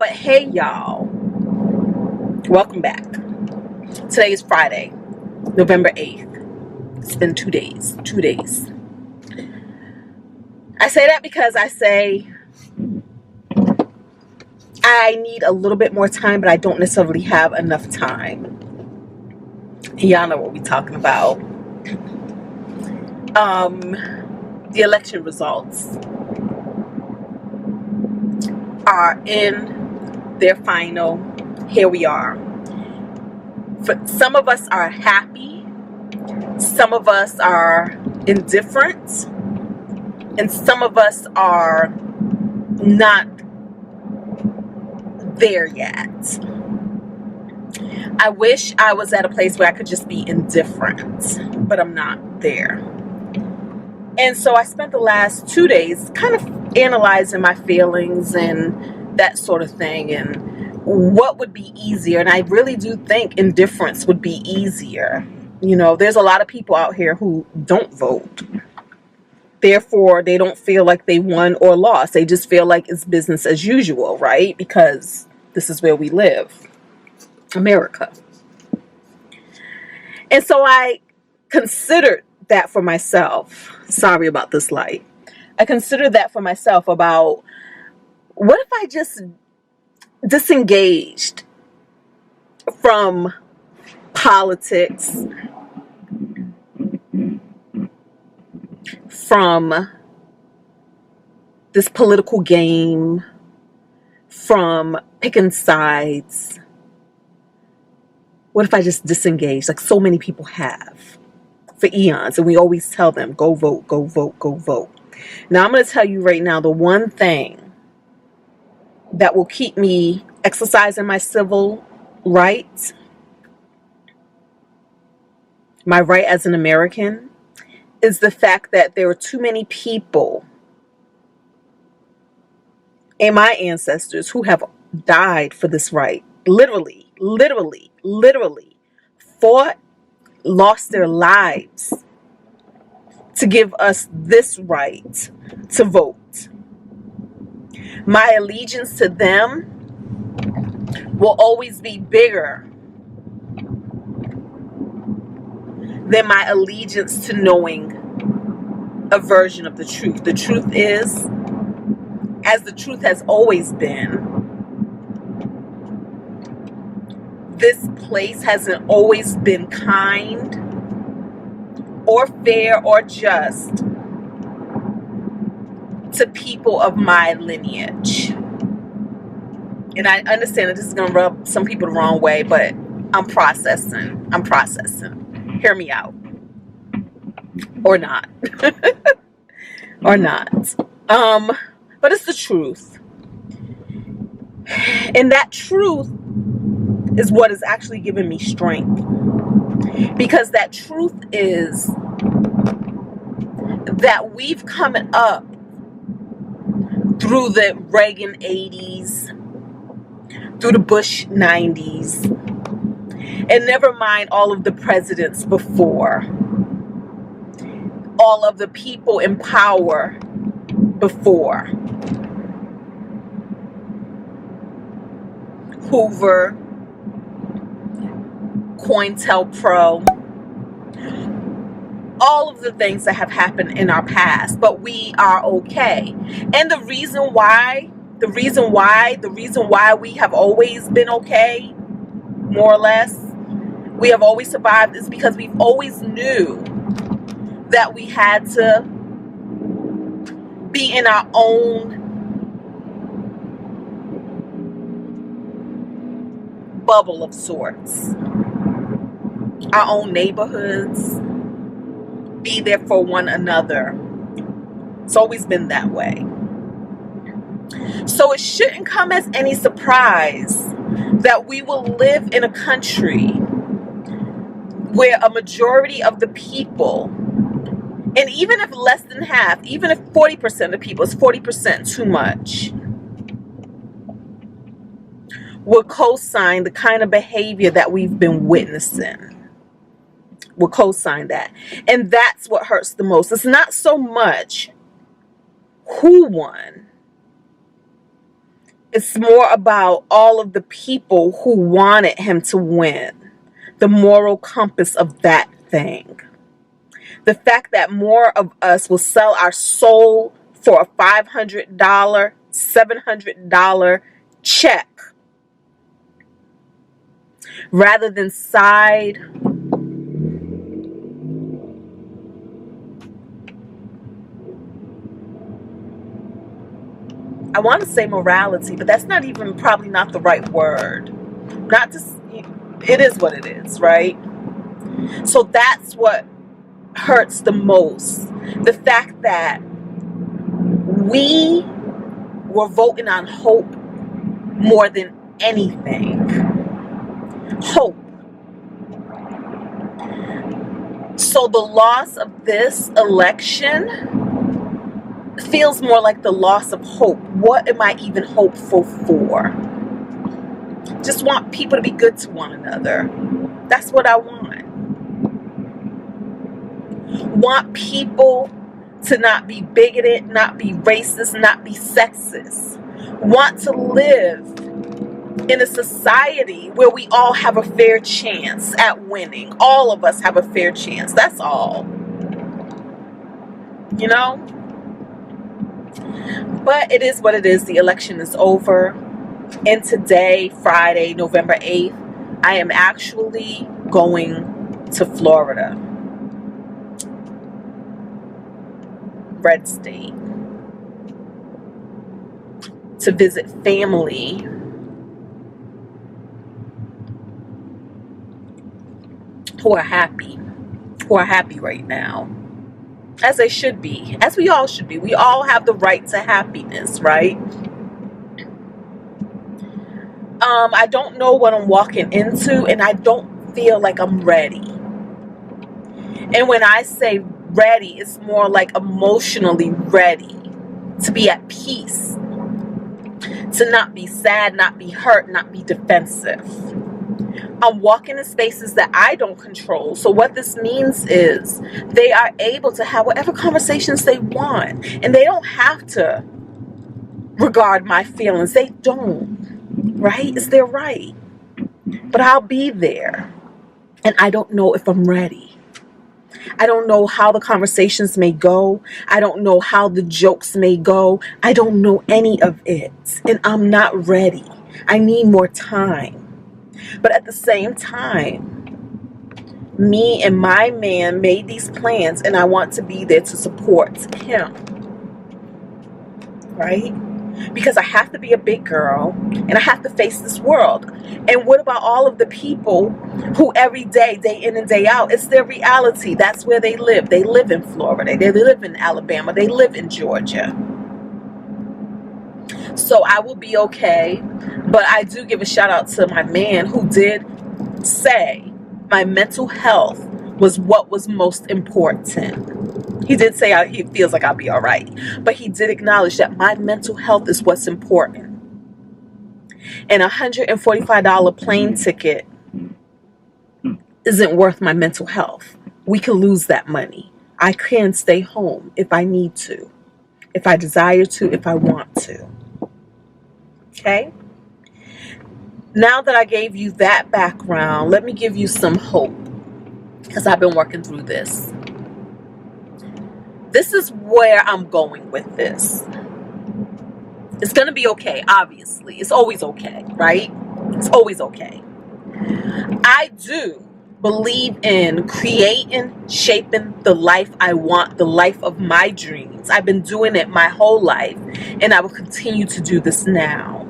But hey, y'all. Welcome back. Today is Friday, November 8th. It's been 2 days. 2 days. I say that because I need a little bit more time, but I don't necessarily have enough time. Y'all know what we're talking about. The election results are in their final. Here we are. Some of us are happy, some of us are indifferent, and some of us are not there yet. I wish I was at a place where I could just be indifferent, but I'm not there. And so I spent the last 2 days kind of analyzing my feelings and that sort of thing, and what would be easier. And I really do think indifference would be easier. You know, there's a lot of people out here who don't vote. Therefore, they don't feel like they won or lost. They just feel like it's business as usual, right? Because this is where we live, America. And so I considered that for myself. Sorry about this light. I considered that for myself about what if I just disengaged from politics, from this political game, from picking sides. What if I just disengaged, like so many people have for eons, and we always tell them, go vote, go vote, go vote. Now I'm going to tell you right now, the one thing that will keep me exercising my civil rights, my right as an American, is the fact that there are too many people and my ancestors who have died for this right. Literally fought, lost their lives to give us this right to vote. My allegiance to them will always be bigger than my allegiance to knowing a version of the truth. The truth is, as the truth has always been, this place hasn't always been kind or fair or just to people of my lineage. And I understand that this is going to rub some people the wrong way, but I'm processing. Hear me out. Or not. Or not. But it's the truth. And that truth is what is actually giving me strength. Because that truth is that we've come up through the Reagan 80s, through the Bush 90s, and never mind all of the presidents before, all of the people in power before. Hoover, COINTELPRO, all of the things that have happened in our past, but we are okay. And the reason why we have always been okay, more or less, we have always survived, is because we've always knew that we had to be in our own bubble of sorts, our own neighborhoods, be there for one another. It's always been that way. So it shouldn't come as any surprise that we will live in a country where a majority of the people, and even if less than half, even if 40% of people, is 40% too much, will co-sign the kind of behavior that we've been witnessing. Will co-sign that. And that's what hurts the most. It's not so much who won. It's more about all of the people who wanted him to win, the moral compass of that thing. The fact that more of us will sell our soul for a $500, $700 check rather than side I want to say morality, but that's not even probably not the right word. Not just, it is what it is, right? So that's what hurts the most. The fact that we were voting on hope more than anything. Hope. So the loss of this election feels more like the loss of hope. What am I even hopeful for? Just want people to be good to one another. That's what I want. Want people to not be bigoted, not be racist, not be sexist. Want to live in a society where we all have a fair chance at winning. All of us have a fair chance. That's all. You know? But it is what it is. The election is over. And today, Friday, November 8th, I am actually going to Florida. Red state. To visit family who are happy right now. As they should be. As we all should be. We all have the right to happiness, right? I don't know what I'm walking into, and I don't feel like I'm ready. And when I say ready, it's more like emotionally ready. To be at peace. To not be sad, not be hurt, not be defensive. I'm walking in spaces that I don't control. So what this means is they are able to have whatever conversations they want. And they don't have to regard my feelings. They don't. Right? It's their right. But I'll be there. And I don't know if I'm ready. I don't know how the conversations may go. I don't know how the jokes may go. I don't know any of it. And I'm not ready. I need more time. But at the same time, me and my man made these plans, and I want to be there to support him. Right? Because I have to be a big girl, and I have to face this world. And what about all of the people who every day in and day out, it's their reality. That's where they live. They live in Florida. They live in Alabama. They live in Georgia. So I will be okay. But I do give a shout out to my man who did say my mental health was what was most important. He did say he feels like I'll be all right. But he did acknowledge that my mental health is what's important. And a $145 plane ticket isn't worth my mental health. We can lose that money. I can stay home if I need to. If I desire to, if I want to. Okay? Now that I gave you that background, let me give you some hope. Because I've been working through this. This is where I'm going with this. It's going to be okay, obviously. It's always okay, right? It's always okay. I do believe in creating, shaping the life I want, the life of my dreams. I've been doing it my whole life, and I will continue to do this now.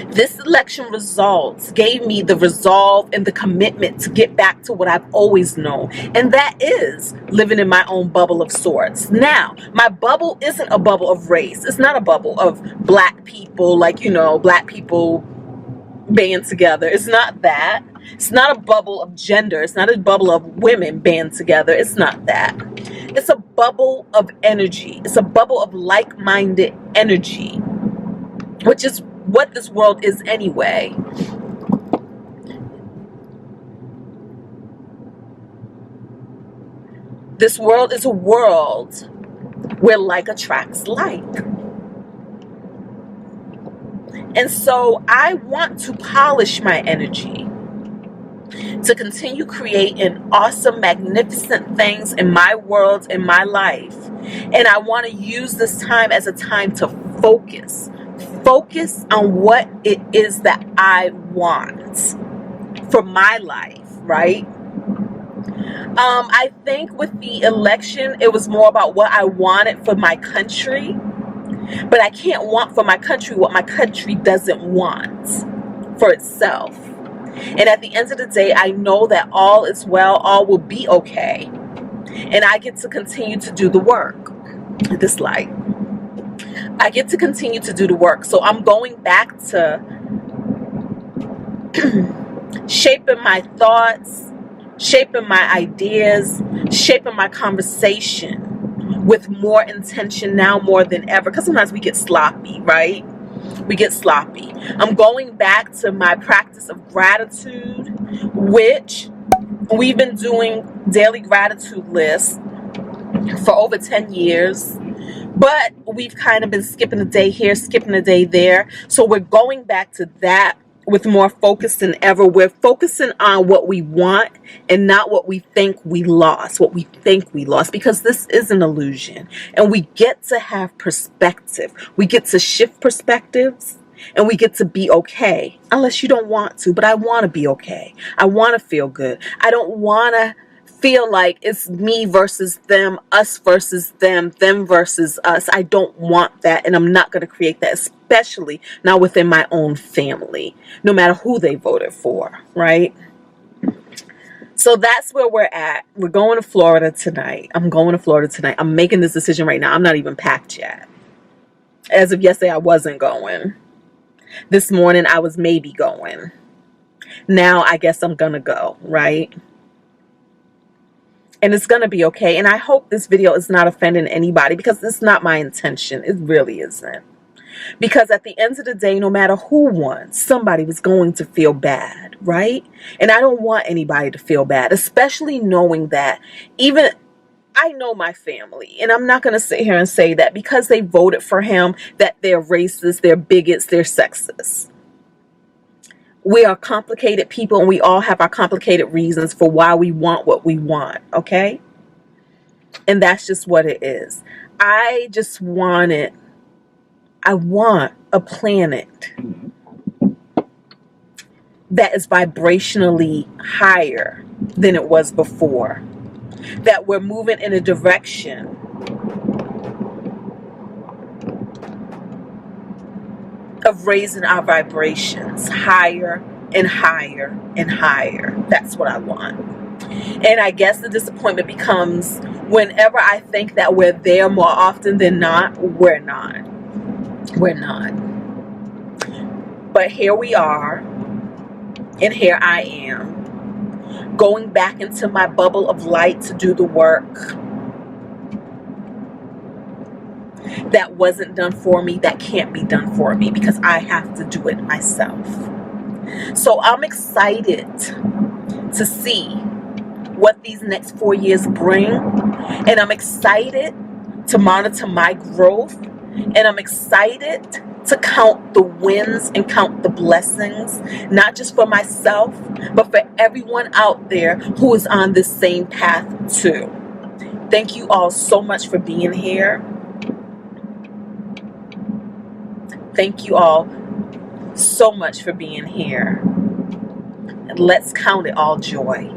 This election results gave me the resolve and the commitment to get back to what I've always known. And that is living in my own bubble of sorts. Now, my bubble isn't a bubble of race. It's not a bubble of black people, like, black people band together. It's not that. It's not a bubble of gender. It's not a bubble of women band together. It's not that. It's a bubble of energy. It's a bubble of like-minded energy, which is what this world is anyway. This world is a world where like attracts like. And so I want to polish my energy to continue creating awesome, magnificent things in my world, in my life. And I want to use this time as a time to focus on what it is that I want for my life, right? I think with the election, it was more about what I wanted for my country, but I can't want for my country what my country doesn't want for itself. And at the end of the day, I know that all is well, all will be okay. And I get to continue to do the work. This light. I get to continue to do the work. So I'm going back to shaping my thoughts, shaping my ideas, shaping my conversation with more intention now more than ever. Because sometimes we get sloppy, right? We get sloppy. I'm going back to my practice of gratitude, which we've been doing daily gratitude lists for over 10 years. But we've kind of been skipping a day here, skipping a day there. So we're going back to that with more focus than ever. We're focusing on what we want and not what we think we lost, because this is an illusion. And we get to have perspective. We get to shift perspectives, and we get to be okay. Unless you don't want to, but I want to be okay. I want to feel good. I don't want to feel like it's me versus them, us versus them versus us. I don't want that, and I'm not going to create that, especially not within my own family, no matter who they voted for, right? So that's where we're at. We're going to Florida tonight. I'm going to Florida tonight. I'm making this decision right now. I'm not even packed yet. As of yesterday, I wasn't going. This morning, I was maybe going. Now, I guess I'm going to go, right? And it's going to be okay. And I hope this video is not offending anybody, because it's not my intention. It really isn't. Because at the end of the day, no matter who won, somebody was going to feel bad, right? And I don't want anybody to feel bad, especially knowing that even I know my family. And I'm not going to sit here and say that because they voted for him that they're racist, they're bigots, they're sexist. We are complicated people, and we all have our complicated reasons for why we want what we want, okay? And that's just what it is. I want a planet that is vibrationally higher than it was before. That we're moving in a direction of raising our vibrations higher and higher and higher. That's what I want. And I guess the disappointment becomes whenever I think that we're there more often than not, we're not. We're not. But here we are, and here I am, going back into my bubble of light to do the work that wasn't done for me, that can't be done for me, because I have to do it myself. So I'm excited to see what these next 4 years bring, and I'm excited to monitor my growth, and I'm excited to count the wins and count the blessings, not just for myself, but for everyone out there who is on this same path too. Thank you all so much for being here. Thank you all so much for being here. And let's count it all joy.